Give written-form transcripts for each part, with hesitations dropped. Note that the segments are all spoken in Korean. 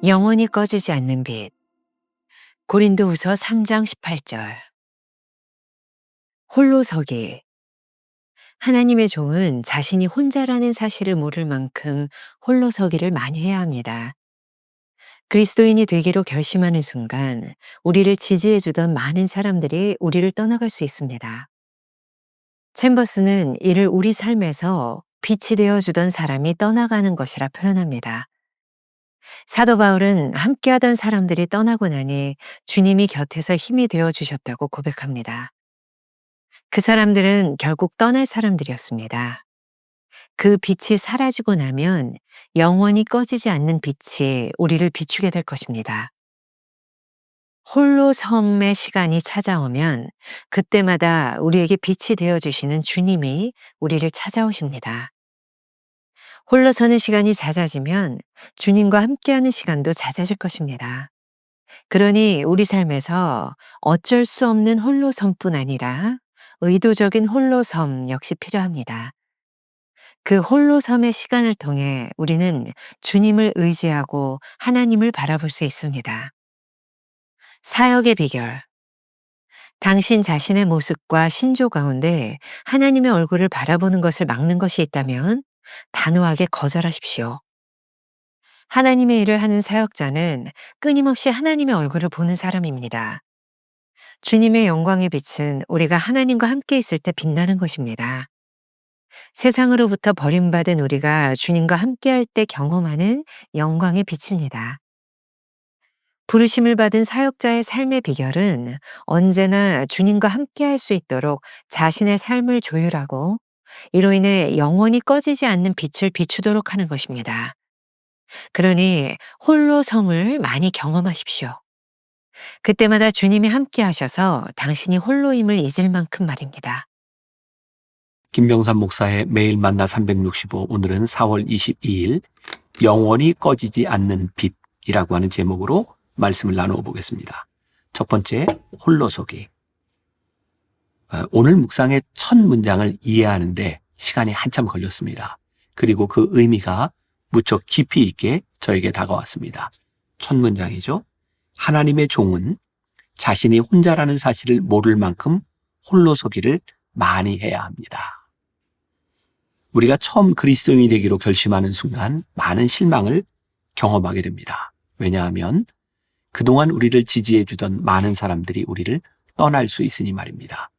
영원히 꺼지지 않는 빛. 고린도후서 3장 18절. 홀로서기. 하나님의 종은 자신이 혼자라는 사실을 모를 만큼 홀로서기를 많이 해야 합니다. 그리스도인이 되기로 결심하는 순간 우리를 지지해주던 많은 사람들이 우리를 떠나갈 수 있습니다. 챔버스는 이를 우리 삶에서 빛이 되어주던 사람이 떠나가는 것이라 표현합니다. 사도 바울은 함께하던 사람들이 떠나고 나니 주님이 곁에서 힘이 되어 주셨다고 고백합니다. 그 사람들은 결국 떠날 사람들이었습니다. 그 빛이 사라지고 나면 영원히 꺼지지 않는 빛이 우리를 비추게 될 것입니다. 홀로 섬의 시간이 찾아오면 그때마다 우리에게 빛이 되어 주시는 주님이 우리를 찾아오십니다. 홀로 서는 시간이 잦아지면 주님과 함께하는 시간도 잦아질 것입니다. 그러니 우리 삶에서 어쩔 수 없는 홀로섬뿐 아니라 의도적인 홀로섬 역시 필요합니다. 그 홀로섬의 시간을 통해 우리는 주님을 의지하고 하나님을 바라볼 수 있습니다. 사역의 비결. 당신 자신의 모습과 신조 가운데 하나님의 얼굴을 바라보는 것을 막는 것이 있다면 단호하게 거절하십시오. 하나님의 일을 하는 사역자는 끊임없이 하나님의 얼굴을 보는 사람입니다. 주님의 영광의 빛은 우리가 하나님과 함께 있을 때 빛나는 것입니다. 세상으로부터 버림받은 우리가 주님과 함께할 때 경험하는 영광의 빛입니다. 부르심을 받은 사역자의 삶의 비결은 언제나 주님과 함께할 수 있도록 자신의 삶을 조율하고 이로 인해 영원히 꺼지지 않는 빛을 비추도록 하는 것입니다. 그러니 홀로섬을 많이 경험하십시오. 그때마다 주님이 함께 하셔서 당신이 홀로임을 잊을 만큼 말입니다. 김병삼 목사의 매일 만나 365, 오늘은 4월 22일 영원히 꺼지지 않는 빛이라고 하는 제목으로 말씀을 나누어 보겠습니다. 첫 번째, 홀로서기. 오늘 묵상의 첫 문장을 이해하는데 시간이 한참 걸렸습니다. 그리고 그 의미가 무척 깊이 있게 저에게 다가왔습니다. 첫 문장이죠. 하나님의 종은 자신이 혼자라는 사실을 모를 만큼 홀로서기를 많이 해야 합니다. 우리가 처음 그리스도인이 되기로 결심하는 순간 많은 실망을 경험하게 됩니다. 왜냐하면 그동안 우리를 지지해 주던 많은 사람들이 우리를 떠날 수 있으니 말입니다.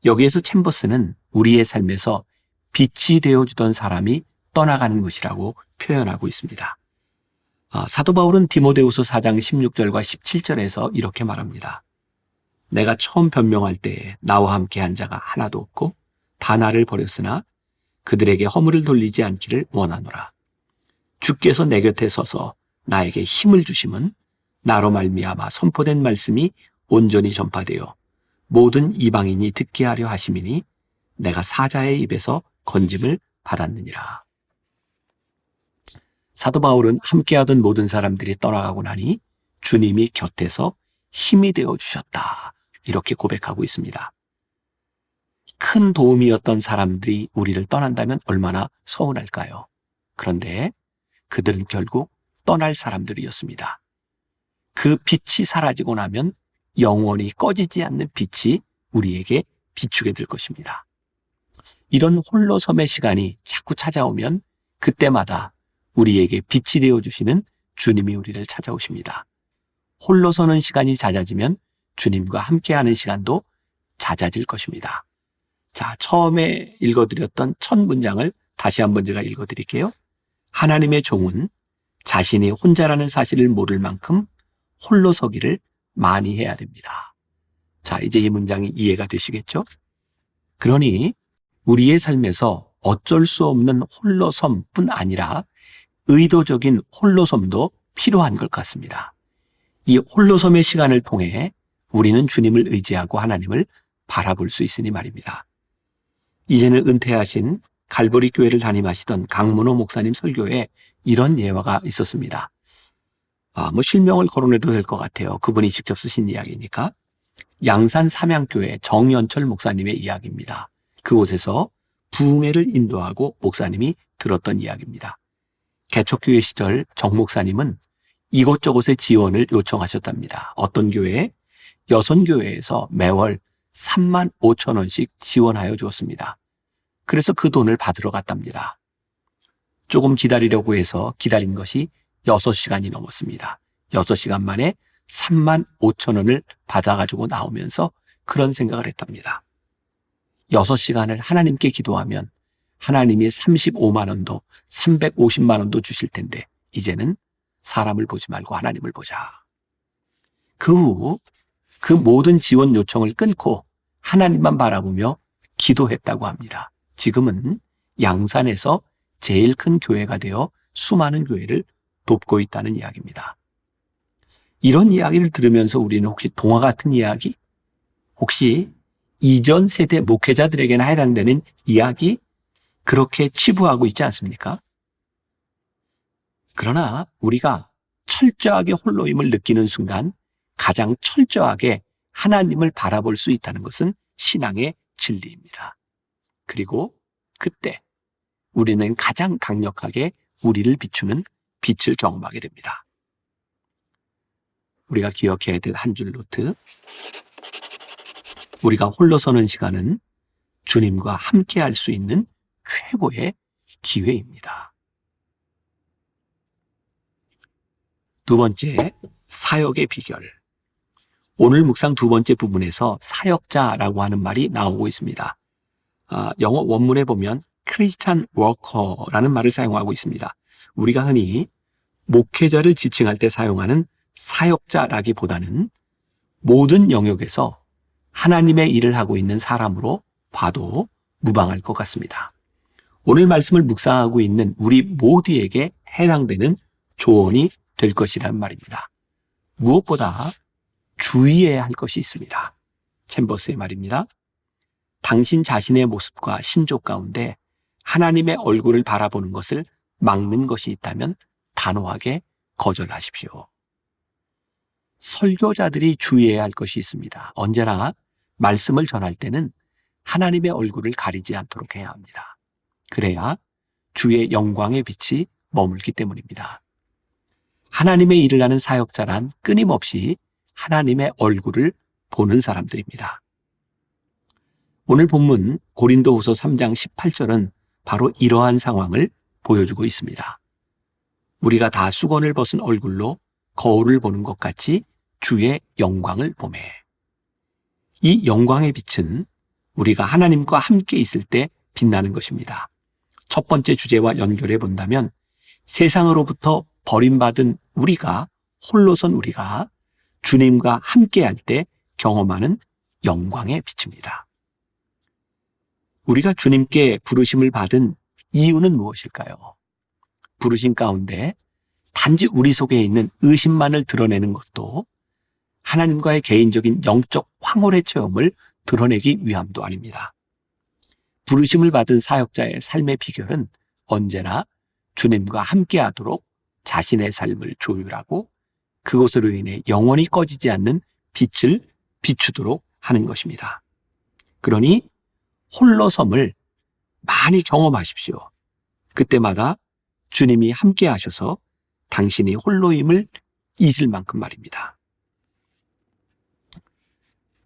여기에서 챔버스는 우리의 삶에서 빛이 되어주던 사람이 떠나가는 것이라고 표현하고 있습니다. 사도 바울은 디모데후서 4장 16절과 17절에서 이렇게 말합니다. 내가 처음 변명할 때에 나와 함께 한 자가 하나도 없고 다 나를 버렸으나 그들에게 허물을 돌리지 않기를 원하노라. 주께서 내 곁에 서서 나에게 힘을 주심은 나로 말미암아 선포된 말씀이 온전히 전파되어 모든 이방인이 듣게 하려 하심이니 내가 사자의 입에서 건짐을 받았느니라. 사도 바울은 함께하던 모든 사람들이 떠나가고 나니 주님이 곁에서 힘이 되어 주셨다. 이렇게 고백하고 있습니다. 큰 도움이었던 사람들이 우리를 떠난다면 얼마나 서운할까요? 그런데 그들은 결국 떠날 사람들이었습니다. 그 빛이 사라지고 나면 영원히 꺼지지 않는 빛이 우리에게 비추게 될 것입니다. 이런 홀로섬의 시간이 자꾸 찾아오면 그때마다 우리에게 빛이 되어주시는 주님이 우리를 찾아오십니다. 홀로 서는 시간이 잦아지면 주님과 함께하는 시간도 잦아질 것입니다. 자, 처음에 읽어드렸던 첫 문장을 다시 한번 제가 읽어드릴게요. 하나님의 종은 자신이 혼자라는 사실을 모를 만큼 홀로 서기를 많이 해야 됩니다. 자, 이제 이 문장이 이해가 되시겠죠? 그러니 우리의 삶에서 어쩔 수 없는 홀로섬뿐 아니라 의도적인 홀로섬도 필요한 것 같습니다. 이 홀로섬의 시간을 통해 우리는 주님을 의지하고 하나님을 바라볼 수 있으니 말입니다. 이제는 은퇴하신 갈보리 교회를 담임하시던 강문호 목사님 설교에 이런 예화가 있었습니다. 실명을 거론해도 될 것 같아요. 그분이 직접 쓰신 이야기니까. 양산 삼양교회 정연철 목사님의 이야기입니다. 그곳에서 부흥회를 인도하고 목사님이 들었던 이야기입니다. 개척교회 시절 정 목사님은 이곳저곳에 지원을 요청하셨답니다. 어떤 교회? 여선교회에서 매월 3만 5천 원씩 지원하여 주었습니다. 그래서 그 돈을 받으러 갔답니다. 조금 기다리려고 해서 기다린 것이 6시간이 넘었습니다. 6시간 만에 3만 5천 원을 받아가지고 나오면서 그런 생각을 했답니다. 6시간을 하나님께 기도하면 하나님이 35만 원도 350만 원도 주실 텐데 이제는 사람을 보지 말고 하나님을 보자. 그 후 그 모든 지원 요청을 끊고 하나님만 바라보며 기도했다고 합니다. 지금은 양산에서 제일 큰 교회가 되어 수많은 교회를 돕고 있다는 이야기입니다. 이런 이야기를 들으면서 우리는 혹시 동화 같은 이야기, 혹시 이전 세대 목회자들에게나 해당되는 이야기 그렇게 치부하고 있지 않습니까? 그러나 우리가 철저하게 홀로임을 느끼는 순간 가장 철저하게 하나님을 바라볼 수 있다는 것은 신앙의 진리입니다. 그리고 그때 우리는 가장 강력하게 우리를 비추는 빛을 경험하게 됩니다. 우리가 기억해야 될 한 줄 노트. 우리가 홀로 서는 시간은 주님과 함께 할 수 있는 최고의 기회입니다. 두 번째, 사역의 비결. 오늘 묵상 두 번째 부분에서 사역자라고 하는 말이 나오고 있습니다. 영어 원문에 보면 크리스찬 워커라는 말을 사용하고 있습니다. 우리가 흔히 목회자를 지칭할 때 사용하는 사역자라기보다는 모든 영역에서 하나님의 일을 하고 있는 사람으로 봐도 무방할 것 같습니다. 오늘 말씀을 묵상하고 있는 우리 모두에게 해당되는 조언이 될 것이라는 말입니다. 무엇보다 주의해야 할 것이 있습니다. 챔버스의 말입니다. 당신 자신의 모습과 신조 가운데 하나님의 얼굴을 바라보는 것을 막는 것이 있다면 단호하게 거절하십시오. 설교자들이 주의해야 할 것이 있습니다. 언제나 말씀을 전할 때는 하나님의 얼굴을 가리지 않도록 해야 합니다. 그래야 주의 영광의 빛이 머물기 때문입니다. 하나님의 일을 하는 사역자란 끊임없이 하나님의 얼굴을 보는 사람들입니다. 오늘 본문 고린도후서 3장 18절은 바로 이러한 상황을 보여주고 있습니다. 우리가 다 수건을 벗은 얼굴로 거울을 보는 것 같이 주의 영광을 보매. 이 영광의 빛은 우리가 하나님과 함께 있을 때 빛나는 것입니다. 첫 번째 주제와 연결해 본다면 세상으로부터 버림받은 우리가, 홀로선 우리가 주님과 함께 할 때 경험하는 영광의 빛입니다. 우리가 주님께 부르심을 받은 이유는 무엇일까요? 부르심 가운데 단지 우리 속에 있는 의심만을 드러내는 것도 하나님과의 개인적인 영적 황홀의 체험을 드러내기 위함도 아닙니다. 부르심을 받은 사역자의 삶의 비결은 언제나 주님과 함께 하도록 자신의 삶을 조율하고 그것으로 인해 영원히 꺼지지 않는 빛을 비추도록 하는 것입니다. 그러니 홀로섬을 많이 경험하십시오. 그때마다 주님이 함께 하셔서 당신이 홀로임을 잊을 만큼 말입니다.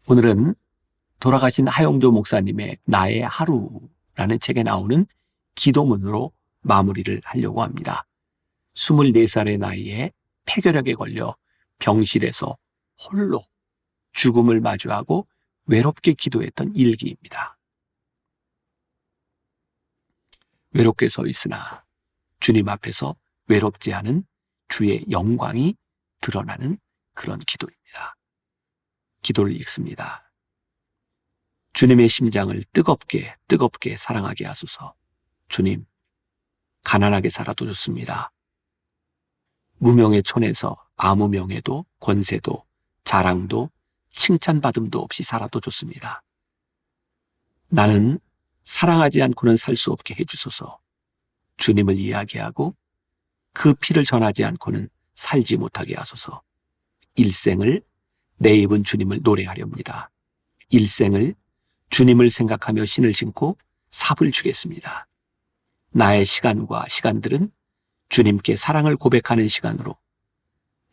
오늘은 돌아가신 하용조 목사님의 나의 하루라는 책에 나오는 기도문으로 마무리를 하려고 합니다. 24살의 나이에 폐결핵에 걸려 병실에서 홀로 죽음을 마주하고 외롭게 기도했던 일기입니다. 외롭게 서 있으나 주님 앞에서 외롭지 않은 주의 영광이 드러나는 그런 기도입니다. 기도를 읽습니다. 주님의 심장을 뜨겁게 사랑하게 하소서. 주님, 가난하게 살아도 좋습니다. 무명의 촌에서 아무 명예도 권세도 자랑도 칭찬받음도 없이 살아도 좋습니다. 나는 사랑하지 않고는 살 수 없게 해주소서. 주님을 이야기하고 그 피를 전하지 않고는 살지 못하게 하소서. 일생을 내 입은 주님을 노래하렵니다. 일생을 주님을 생각하며 신을 신고 삽을 주겠습니다. 나의 시간과 시간들은 주님께 사랑을 고백하는 시간으로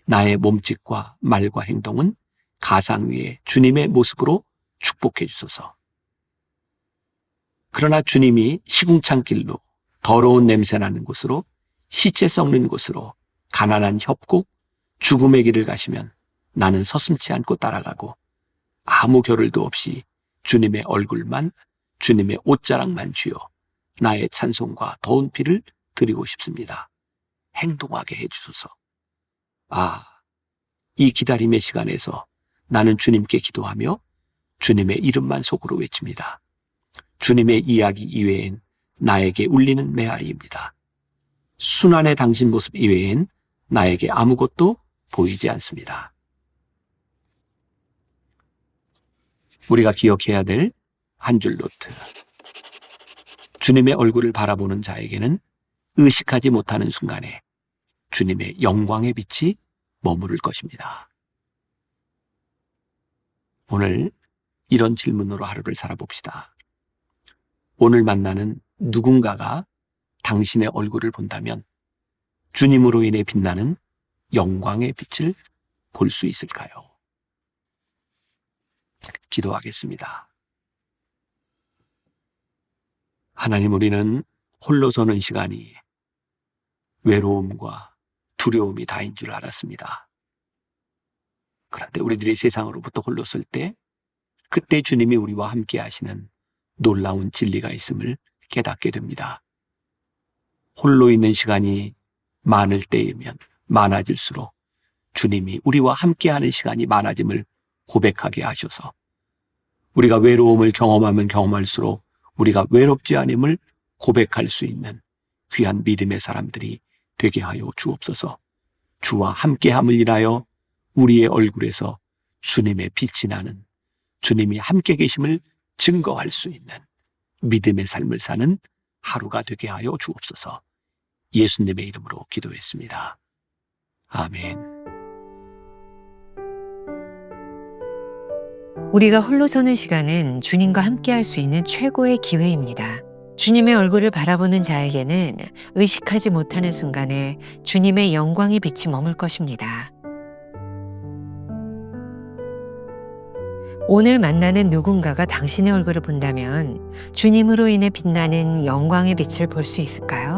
나의 몸짓과 말과 행동은 가상 위에 주님의 모습으로 축복해 주소서. 그러나 주님이 시궁창 길로, 더러운 냄새 나는 곳으로, 시체 썩는 곳으로, 가난한 협곡, 죽음의 길을 가시면 나는 서슴지 않고 따라가고 아무 겨를도 없이 주님의 얼굴만, 주님의 옷자락만 쥐어 나의 찬송과 더운 피를 드리고 싶습니다. 행동하게 해주소서. 이 기다림의 시간에서 나는 주님께 기도하며 주님의 이름만 속으로 외칩니다. 주님의 이야기 이외엔 나에게 울리는 메아리입니다. 순환의 당신 모습 이외엔 나에게 아무것도 보이지 않습니다. 우리가 기억해야 될 한 줄 노트. 주님의 얼굴을 바라보는 자에게는 의식하지 못하는 순간에 주님의 영광의 빛이 머무를 것입니다. 오늘 이런 질문으로 하루를 살아봅시다. 오늘 만나는 누군가가 당신의 얼굴을 본다면 주님으로 인해 빛나는 영광의 빛을 볼 수 있을까요? 기도하겠습니다. 하나님, 우리는 홀로 서는 시간이 외로움과 두려움이 다인 줄 알았습니다. 그런데 우리들이 세상으로부터 홀로 설 때 그때 주님이 우리와 함께 하시는 놀라운 진리가 있음을 깨닫게 됩니다. 홀로 있는 시간이 많을 때이면 많아질수록 주님이 우리와 함께하는 시간이 많아짐을 고백하게 하셔서 우리가 외로움을 경험하면 경험할수록 우리가 외롭지 않음을 고백할 수 있는 귀한 믿음의 사람들이 되게 하여 주옵소서. 주와 함께함을 인하여 우리의 얼굴에서 주님의 빛이 나는, 주님이 함께 계심을 증거할 수 있는 믿음의 삶을 사는 하루가 되게 하여 주옵소서. 예수님의 이름으로 기도했습니다. 아멘. 우리가 홀로 서는 시간은 주님과 함께 할 수 있는 최고의 기회입니다. 주님의 얼굴을 바라보는 자에게는 의식하지 못하는 순간에 주님의 영광의 빛이 머물 것입니다. 오늘 만나는 누군가가 당신의 얼굴을 본다면 주님으로 인해 빛나는 영광의 빛을 볼 수 있을까요?